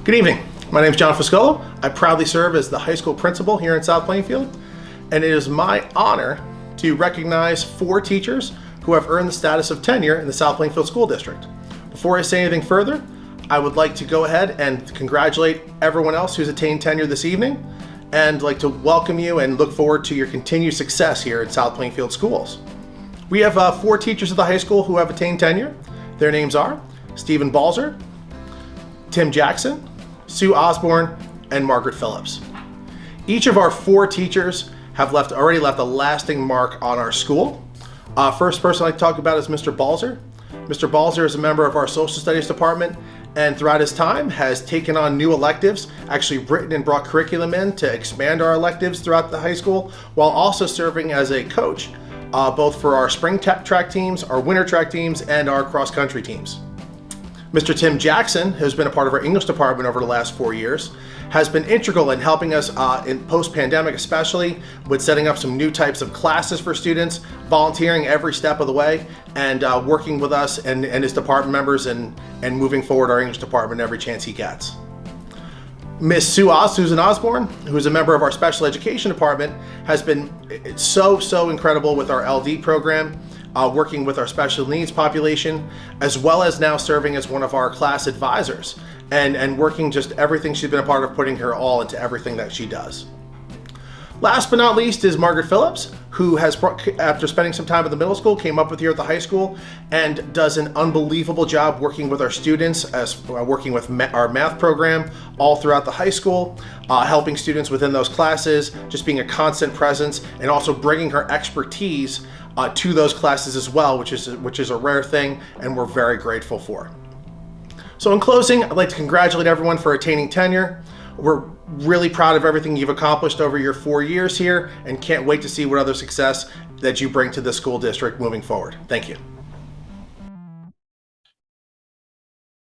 Good evening. My name is John Fuscolo. I proudly serve as the high school principal here in South Plainfield, and it is my honor to recognize 4 teachers who have earned the status of tenure in the South Plainfield School District. Before I say anything further, I would like to go ahead and congratulate everyone else who's attained tenure this evening, and like to welcome you and look forward to your continued success here at South Plainfield Schools. We have 4 teachers at the high school who have attained tenure. Their names are Stephen Balzer, Tim Jackson, Sue Osborne, and Margaret Phillips. Each of our 4 teachers have already left a lasting mark on our school. First person I'd like to talk about is Mr. Balzer. Mr. Balzer is a member of our social studies department, and throughout his time has taken on new electives, actually written and brought curriculum in to expand our electives throughout the high school, while also serving as a coach, both for our spring track teams, our winter track teams, and our cross-country teams. Mr. Tim Jackson, who's been a part of our English department over the last 4 years, has been integral in helping us in post-pandemic, especially with setting up some new types of classes for students, volunteering every step of the way, and working with us and his department members and moving forward our English department every chance he gets. Miss Susan Osborne, who is a member of our special education department, has been so incredible with our LD program, working with our special needs population, as well as now serving as one of our class advisors and working just everything she's been a part of, putting her all into everything that she does. Last but not least is Margaret Phillips, who has, after spending some time at the middle school, came up with here at the high school and does an unbelievable job working with our students, as working with our math program all throughout the high school, helping students within those classes, just being a constant presence, and also bringing her expertise to those classes as well, which is a rare thing, and we're very grateful for. So in closing, I'd like to congratulate everyone for attaining tenure. We're really proud of everything you've accomplished over your 4 years here and can't wait to see what other success that you bring to the school district moving forward. Thank you.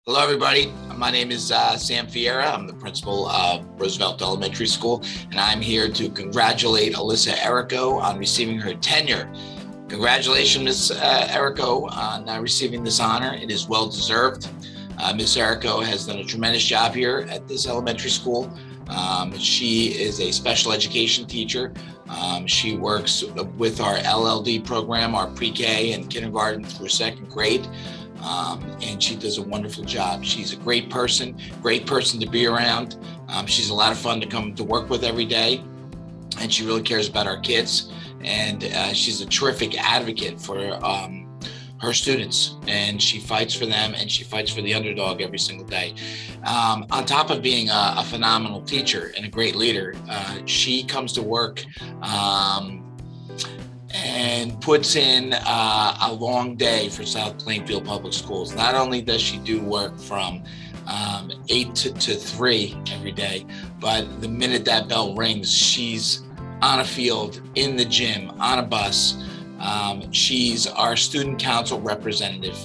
Hello, everybody. My name is Sam Fiera. I'm the principal of Roosevelt Elementary School, and I'm here to congratulate Alyssa Errico on receiving her tenure. Congratulations, Ms. Errico, on receiving this honor. It is well deserved. Ms. Errico has done a tremendous job here at this elementary school. She is a special education teacher. She works with our LLD program, our pre-K and kindergarten through 2nd grade. And she does a wonderful job. She's a great person to be around. She's a lot of fun to come to work with every day, and she really cares about our kids. And she's a terrific advocate for her students, and she fights for them, and she fights for the underdog every single day. On top of being a phenomenal teacher and a great leader, she comes to work and puts in a long day for South Plainfield Public Schools. Not only does she do work from 8 to 3 every day, but the minute that bell rings, she's on a field, in the gym, on a bus. She's our student council representative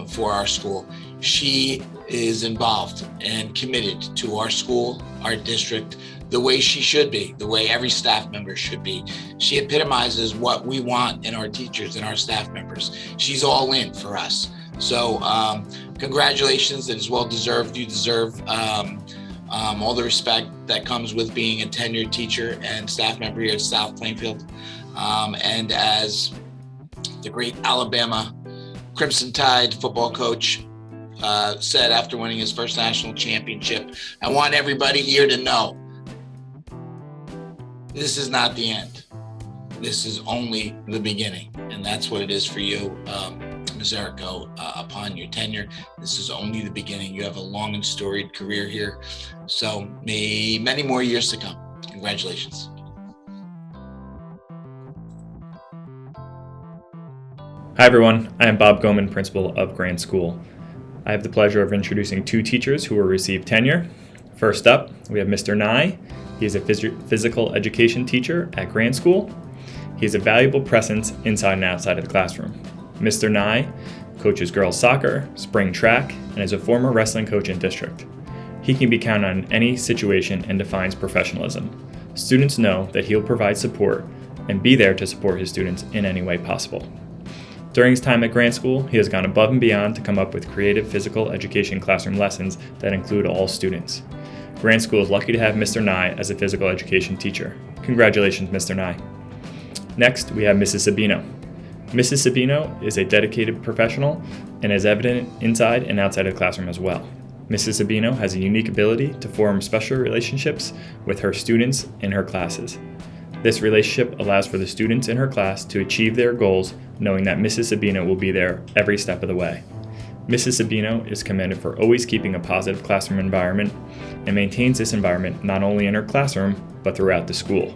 for our school. She is involved and committed to our school, our district, the way she should be, the way every staff member should be. She epitomizes what we want in our teachers and our staff members. She's all in for us. So congratulations, it is well deserved. You deserve all the respect that comes with being a tenured teacher and staff member here at South Plainfield. And as the great Alabama Crimson Tide football coach said after winning his first national championship, I want everybody here to know this is not the end. This is only the beginning. And that's what it is for you, Ms. Errico, upon your tenure. This is only the beginning. You have a long and storied career here. So may many more years to come. Congratulations. Hi everyone, I am Bob Goman, principal of Grand School. I have the pleasure of introducing 2 teachers who will receive tenure. First up, we have Mr. Nye. He is a physical education teacher at Grand School. He is a valuable presence inside and outside of the classroom. Mr. Nye coaches girls soccer, spring track, and is a former wrestling coach in district. He can be counted on any situation and defines professionalism. Students know that he'll provide support and be there to support his students in any way possible. During his time at Grant School, he has gone above and beyond to come up with creative physical education classroom lessons that include all students. Grant School is lucky to have Mr. Nye as a physical education teacher. Congratulations, Mr. Nye. Next, we have Mrs. Sabino. Mrs. Sabino is a dedicated professional and is evident inside and outside of the classroom as well. Mrs. Sabino has a unique ability to form special relationships with her students in her classes. This relationship allows for the students in her class to achieve their goals, knowing that Mrs. Sabino will be there every step of the way. Mrs. Sabino is commended for always keeping a positive classroom environment and maintains this environment not only in her classroom, but throughout the school.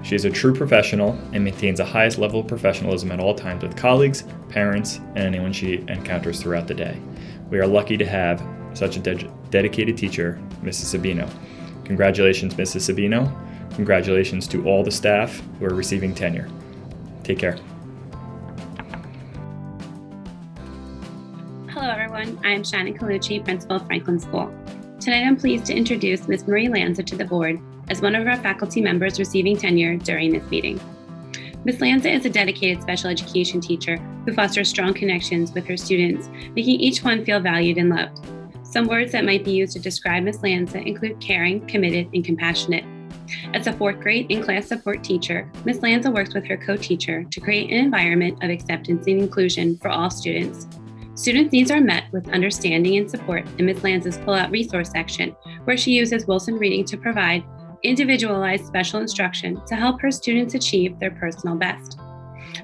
She is a true professional and maintains the highest level of professionalism at all times with colleagues, parents, and anyone she encounters throughout the day. We are lucky to have such a dedicated teacher, Mrs. Sabino. Congratulations, Mrs. Sabino. Congratulations to all the staff who are receiving tenure. Take care. Hello everyone, I am Shannon Colucci, Principal of Franklin School. Tonight I'm pleased to introduce Ms. Marie Lanza to the board as one of our faculty members receiving tenure during this meeting. Ms. Lanza is a dedicated special education teacher who fosters strong connections with her students, making each one feel valued and loved. Some words that might be used to describe Ms. Lanza include caring, committed, and compassionate. As a fourth grade in-class support teacher, Ms. Lanza works with her co-teacher to create an environment of acceptance and inclusion for all students. Students' needs are met with understanding and support in Ms. Lanza's pull-out resource section, where she uses Wilson Reading to provide individualized special instruction to help her students achieve their personal best.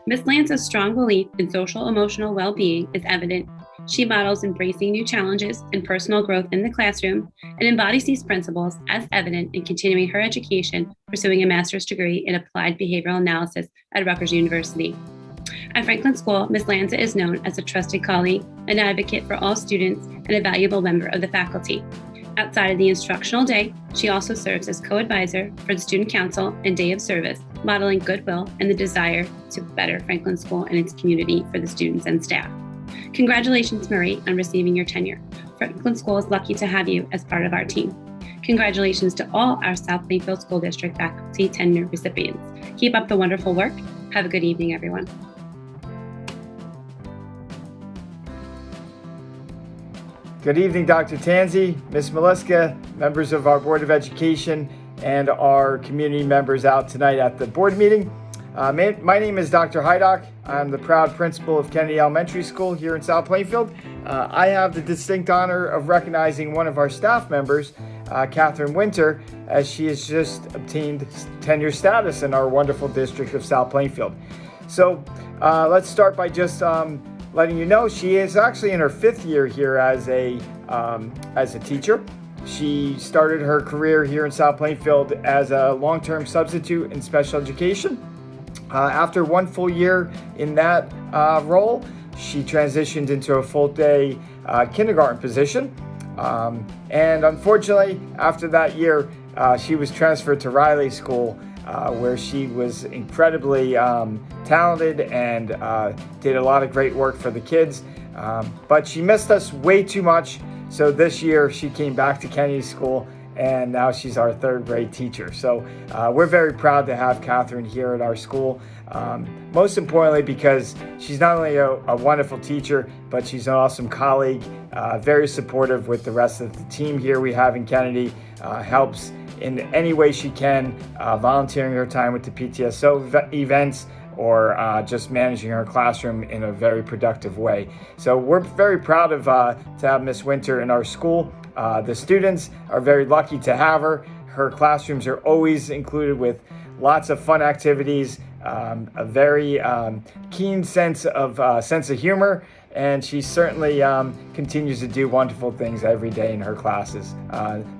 Ms. Lanza's strong belief in social-emotional well-being is evident. She models embracing new challenges and personal growth in the classroom and embodies these principles as evident in continuing her education, pursuing a master's degree in applied behavioral analysis at Rutgers University. At Franklin School, Ms. Lanza is known as a trusted colleague, an advocate for all students, and a valuable member of the faculty. Outside of the instructional day, she also serves as co-advisor for the Student Council and Day of Service, modeling goodwill and the desire to better Franklin School and its community for the students and staff. Congratulations, Marie, on receiving your tenure. Franklin School is lucky to have you as part of our team. Congratulations to all our South Plainfield School District faculty tenure recipients. Keep up the wonderful work. Have a good evening, everyone. Good evening, Dr. Tanzi, Ms. Miliska, members of our Board of Education, and our community members out tonight at the board meeting. My name is Dr. Hydock. I'm the proud principal of Kennedy Elementary School here in South Plainfield. I have the distinct honor of recognizing one of our staff members, Catherine Winter, as she has just obtained tenure status in our wonderful district of South Plainfield. So let's start by just letting you know she is actually in her 5th year here as a teacher. She started her career here in South Plainfield as a long-term substitute in special education. After 1 full year in that role, she transitioned into a full-day kindergarten position. And unfortunately, after that year, she was transferred to Riley School, where she was incredibly talented and did a lot of great work for the kids. But she missed us way too much. So this year, she came back to Kennedy School, and now she's our 3rd grade teacher. So we're very proud to have Catherine here at our school. Most importantly, because she's not only a wonderful teacher, but she's an awesome colleague, very supportive with the rest of the team here we have in Kennedy, helps in any way she can, volunteering her time with the PTSO events, or just managing her classroom in a very productive way. So we're very proud of to have Miss Winter in our school. The students are very lucky to have her. Her classrooms are always included with lots of fun activities, a very keen sense of humor, and she certainly continues to do wonderful things every day in her classes.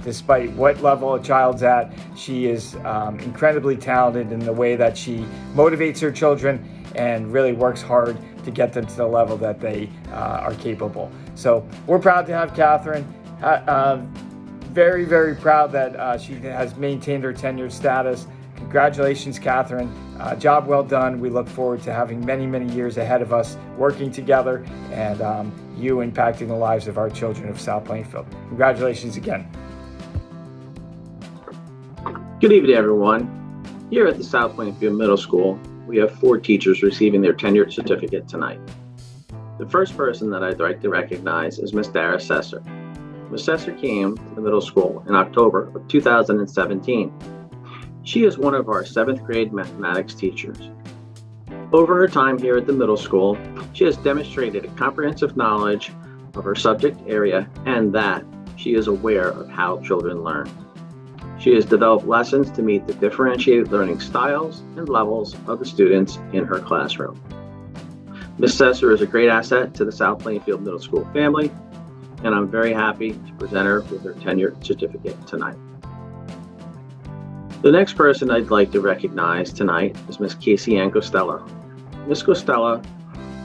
Despite what level a child's at, she is incredibly talented in the way that she motivates her children and really works hard to get them to the level that they are capable. So we're proud to have Catherine. Very, very proud that she has maintained her tenure status. Congratulations, Catherine. Job well done. We look forward to having many, many years ahead of us working together and you impacting the lives of our children of South Plainfield. Congratulations again. Good evening, everyone. Here at the South Plainfield Middle School, we have 4 teachers receiving their tenure certificate tonight. The first person that I'd like to recognize is Ms. Dara Sesser. Ms. Sesser came to the middle school in October of 2017. She is one of our 7th grade mathematics teachers. Over her time here at the middle school, she has demonstrated a comprehensive knowledge of her subject area and that she is aware of how children learn. She has developed lessons to meet the differentiated learning styles and levels of the students in her classroom. Ms. Sesser is a great asset to the South Plainfield Middle School family, and I'm very happy to present her with her tenure certificate tonight. The next person I'd like to recognize tonight is Ms. Casey Ann Costello. Ms. Costello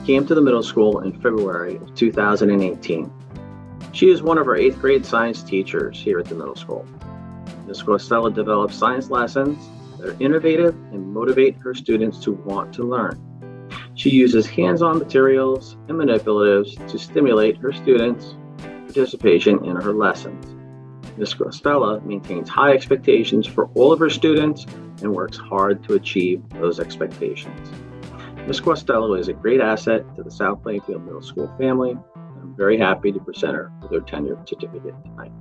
came to the middle school in February of 2018. She is one of our 8th grade science teachers here at the middle school. Ms. Costello develops science lessons that are innovative and motivate her students to want to learn. She uses hands-on materials and manipulatives to stimulate her students' participation in her lessons. Ms. Costello maintains high expectations for all of her students and works hard to achieve those expectations. Ms. Costello is a great asset to the South Plainfield Middle School family, and I'm very happy to present her with her tenure certificate tonight.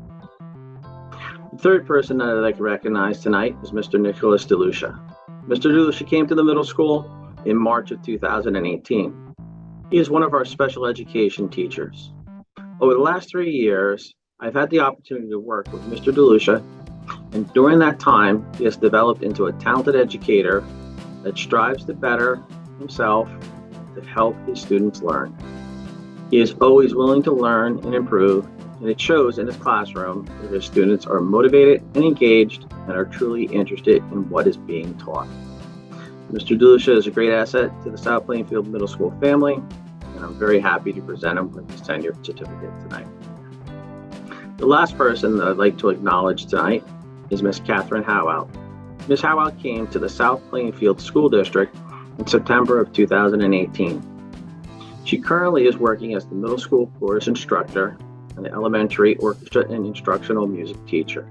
The third person that I'd like to recognize tonight is Mr. Nicholas DeLucia. Mr. DeLucia came to the middle school in March of 2018. He is one of our special education teachers. Over the last 3 years, I've had the opportunity to work with Mr. DeLucia, and during that time, he has developed into a talented educator that strives to better himself to help his students learn. He is always willing to learn and improve, and it shows in his classroom where his students are motivated and engaged and are truly interested in what is being taught. Mr. DeLucia is a great asset to the South Plainfield Middle School family, and I'm very happy to present him with his tenure certificate tonight. The last person that I'd like to acknowledge tonight is Ms. Catherine Howell. Ms. Howell came to the South Plainfield School District in September of 2018. She currently is working as the middle school chorus instructor and the elementary orchestra and instructional music teacher.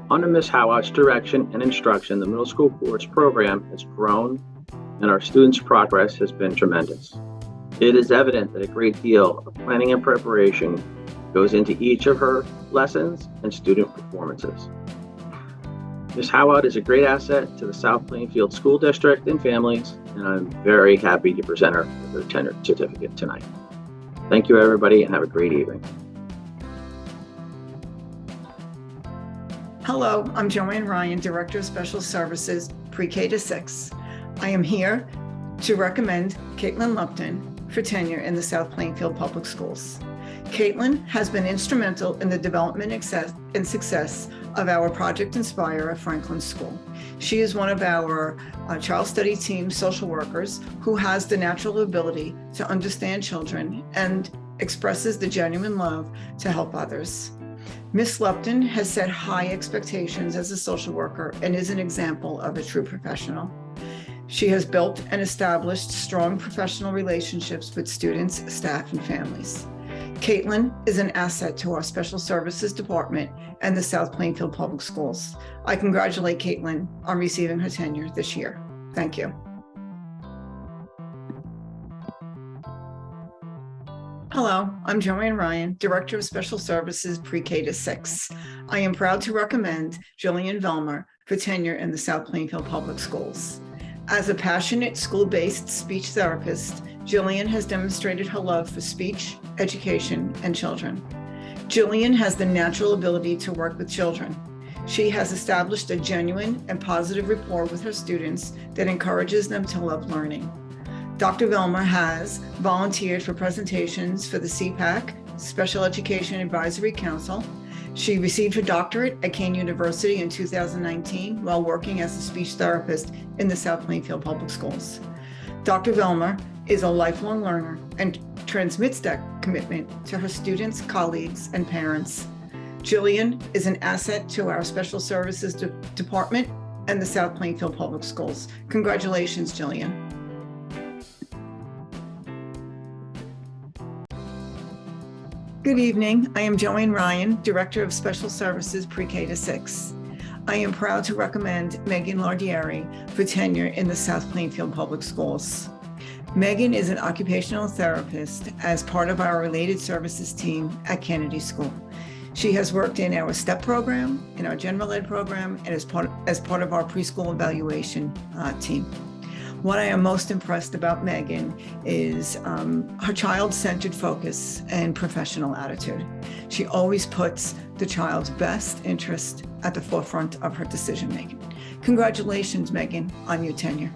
Under Ms. Howell's direction and instruction, the middle school chorus program has grown and our students' progress has been tremendous. It is evident that a great deal of planning and preparation goes into each of her lessons and student performances. Ms. Howard is a great asset to the South Plainfield School District and families, and I'm very happy to present her with her tenure certificate tonight. Thank you, everybody, and have a great evening. Hello, I'm Joanne Ryan, Director of Special Services, Pre-K to 6. I am here to recommend Caitlin Lupton for tenure in the South Plainfield Public Schools. Caitlin has been instrumental in the development and success of our Project Inspire at Franklin School. She is one of our child study team social workers who has the natural ability to understand children and expresses the genuine love to help others. Ms. Lupton has set high expectations as a social worker and is an example of a true professional. She has built and established strong professional relationships with students, staff, and families. Caitlin is an asset to our Special Services Department and the South Plainfield Public Schools. I congratulate Caitlin on receiving her tenure this year. Thank you. Hello, I'm Joanne Ryan, Director of Special Services Pre-K to 6. I am proud to recommend Jillian Velmer for tenure in the South Plainfield Public Schools. As a passionate school-based speech therapist, Jillian has demonstrated her love for speech, education, and children. Jillian has the natural ability to work with children. She has established a genuine and positive rapport with her students that encourages them to love learning. Dr. Velmer has volunteered for presentations for the CPAC, Special Education Advisory Council. She received her doctorate at Kane University in 2019 while working as a speech therapist in the South Plainfield Public Schools. Dr. Velmer is a lifelong learner and transmits that commitment to her students, colleagues, and parents. Jillian is an asset to our Special Services Department and the South Plainfield Public Schools. Congratulations, Jillian. Good evening. I am Joanne Ryan, Director of Special Services Pre-K to 6. I am proud to recommend Megan Lardieri for tenure in the South Plainfield Public Schools. Megan is an occupational therapist as part of our related services team at Kennedy School. She has worked in our STEP program, in our general ed program, and as part of our preschool evaluation team. What I am most impressed about Megan is her child-centered focus and professional attitude. She always puts the child's best interest at the forefront of her decision-making. Congratulations, Megan, on your tenure.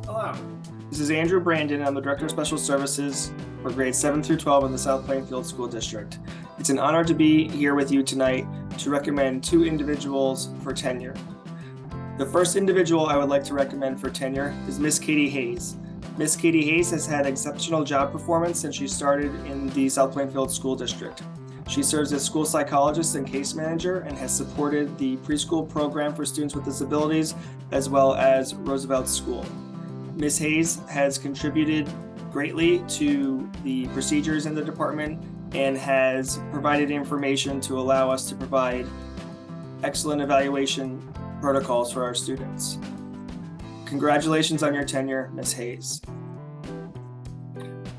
Hello, this is Andrew Brandon. I'm the Director of Special Services for grades 7 through 12 in the South Plainfield School District. It's an honor to be here with you tonight to recommend 2 individuals for tenure. The first individual I would like to recommend for tenure is Miss Katie Hayes. Miss Katie Hayes has had exceptional job performance since she started in the South Plainfield School District. She serves as school psychologist and case manager and has supported the preschool program for students with disabilities as well as Roosevelt School. Ms. Hayes has contributed greatly to the procedures in the department and has provided information to allow us to provide excellent evaluation protocols for our students. Congratulations on your tenure, Ms. Hayes.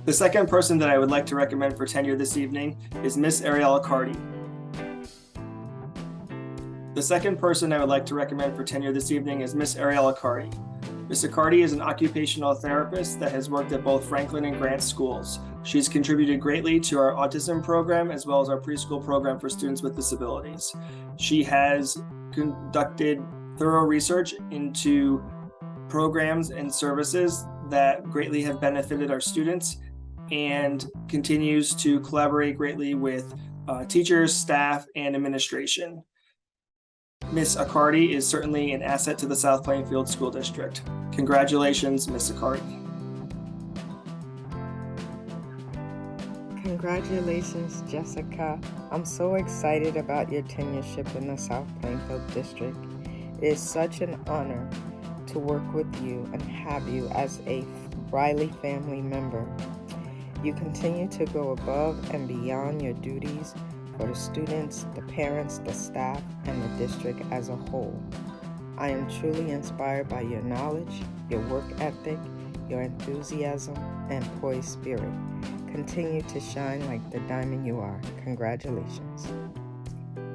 The second person that I would like to recommend for tenure this evening is Miss Ariella Carty. The second person I would like to recommend for tenure this evening is Miss Ariella Carty. Ms. Carty is an occupational therapist that has worked at both Franklin and Grant schools. She's contributed greatly to our autism program as well as our preschool program for students with disabilities. She has conducted thorough research into programs and services that greatly have benefited our students and continues to collaborate greatly with teachers, staff, and administration. Ms. Accardi is certainly an asset to the South Plainfield School District. Congratulations, Ms. Accardi. Congratulations, Jessica. I'm so excited about your tenureship in the South Plainfield District. It is such an honor to work with you and have you as a Riley family member. You continue to go above and beyond your duties for the students, the parents, the staff, and the district as a whole. I am truly inspired by your knowledge, your work ethic, your enthusiasm, and poised spirit. Continue to shine like the diamond you are. Congratulations.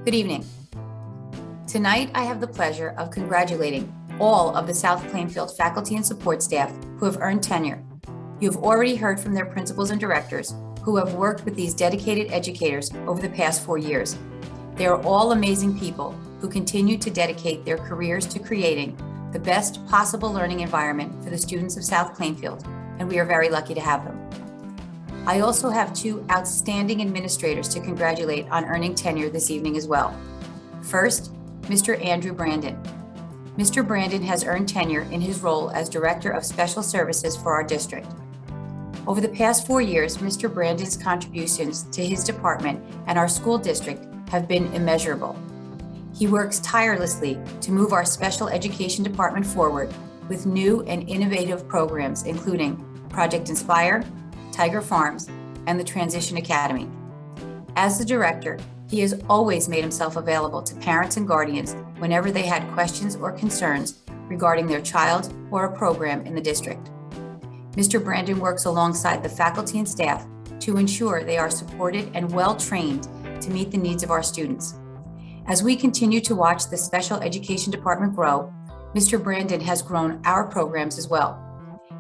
Good evening. Tonight, I have the pleasure of congratulating all of the South Plainfield faculty and support staff who have earned tenure. You have already heard from their principals and directors who have worked with these dedicated educators over the past 4 years. They are all amazing people who continue to dedicate their careers to creating the best possible learning environment for the students of South Plainfield, and we are very lucky to have them. I also have 2 outstanding administrators to congratulate on earning tenure this evening as well. First, Mr. Andrew Brandon. Mr. Brandon has earned tenure in his role as Director of Special Services for our district. Over the past 4 years, Mr. Brandon's contributions to his department and our school district have been immeasurable. He works tirelessly to move our special education department forward with new and innovative programs, including Project Inspire, Tiger Farms, and the Transition Academy. As the director, he has always made himself available to parents and guardians whenever they had questions or concerns regarding their child or a program in the district. Mr. Brandon works alongside the faculty and staff to ensure they are supported and well-trained to meet the needs of our students. As we continue to watch the special education department grow, Mr. Brandon has grown our programs as well.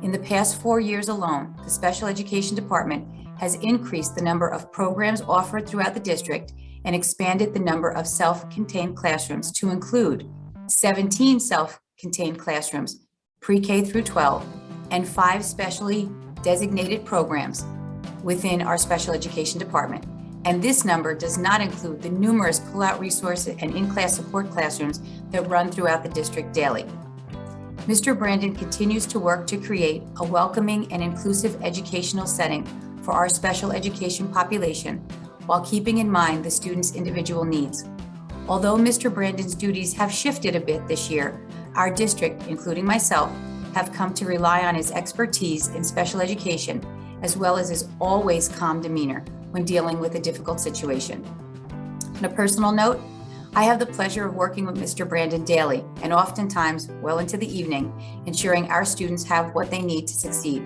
In the past 4 years alone, the special education department has increased the number of programs offered throughout the district and expanded the number of self-contained classrooms to include 17 self-contained classrooms, pre-K through 12, and 5 specially designated programs within our special education department. And this number does not include the numerous pull-out resources and in-class support classrooms that run throughout the district daily. Mr. Brandon continues to work to create a welcoming and inclusive educational setting for our special education population while keeping in mind the students' individual needs. Although Mr. Brandon's duties have shifted a bit this year, our district, including myself, have come to rely on his expertise in special education as well as his always calm demeanor when dealing with a difficult situation. On a personal note, I have the pleasure of working with Mr. Brandon daily and oftentimes well into the evening, ensuring our students have what they need to succeed.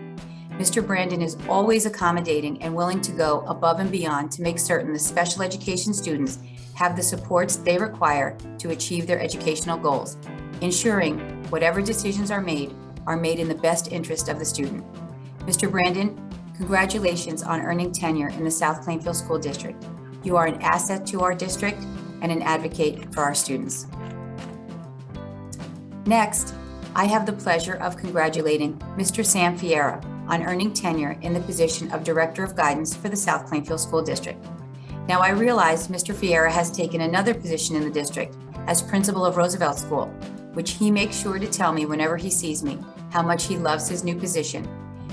Mr. Brandon is always accommodating and willing to go above and beyond to make certain the special education students have the supports they require to achieve their educational goals, ensuring whatever decisions are made in the best interest of the student. Mr. Brandon, congratulations on earning tenure in the South Plainfield School District. You are an asset to our district and an advocate for our students. Next, I have the pleasure of congratulating Mr. Sam Fiera on earning tenure in the position of Director of Guidance for the South Plainfield School District. Now, I realize Mr. Fiera has taken another position in the district as principal of Roosevelt School, which he makes sure to tell me whenever he sees me how much he loves his new position.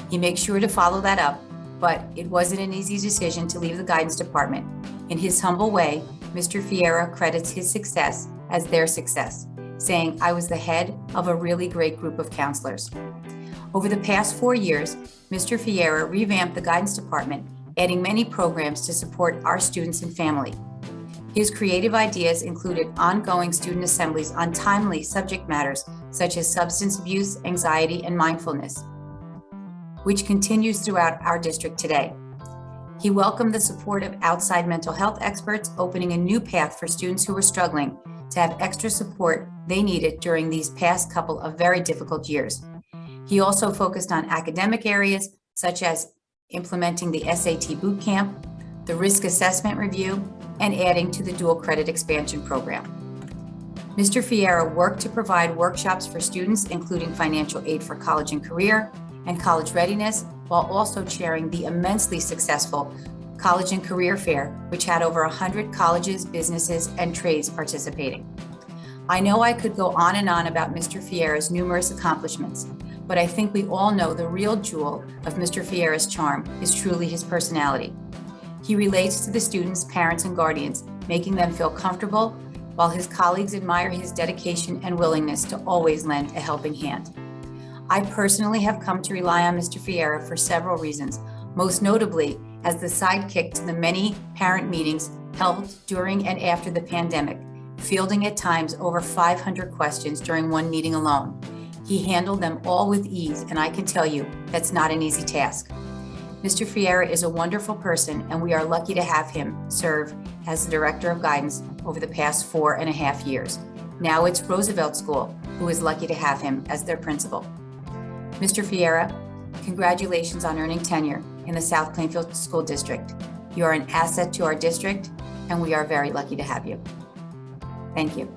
He makes sure to follow that up, but it wasn't an easy decision to leave the guidance department. In his humble way, Mr. Fiera credits his success as their success, saying, "I was the head of a really great group of counselors." Over the past 4 years, Mr. Fiera revamped the guidance department, adding many programs to support our students and family. His creative ideas included ongoing student assemblies on timely subject matters such as substance abuse, anxiety, and mindfulness, which continues throughout our district today. He welcomed the support of outside mental health experts, opening a new path for students who were struggling to have extra support they needed during these past couple of very difficult years. He also focused on academic areas such as implementing the SAT boot camp, the risk assessment review, and adding to the dual credit expansion program. Mr. Fiera worked to provide workshops for students, including financial aid for college and career and college readiness, while also chairing the immensely successful College and Career Fair, which had over 100 colleges, businesses, and trades participating. I know I could go on and on about Mr. Fiera's numerous accomplishments, but I think we all know the real jewel of Mr. Fiera's charm is truly his personality. He relates to the students, parents, and guardians, making them feel comfortable, while his colleagues admire his dedication and willingness to always lend a helping hand. I personally have come to rely on Mr. Fiera for several reasons, most notably as the sidekick to the many parent meetings held during and after the pandemic, fielding at times over 500 questions during one meeting alone. He handled them all with ease, and I can tell you that's not an easy task. Mr. Fiera is a wonderful person, and we are lucky to have him serve as the Director of Guidance over the past 4.5 years. Now it's Roosevelt School who is lucky to have him as their principal. Mr. Fiera, congratulations on earning tenure in the South Plainfield School District. You are an asset to our district, and we are very lucky to have you. Thank you.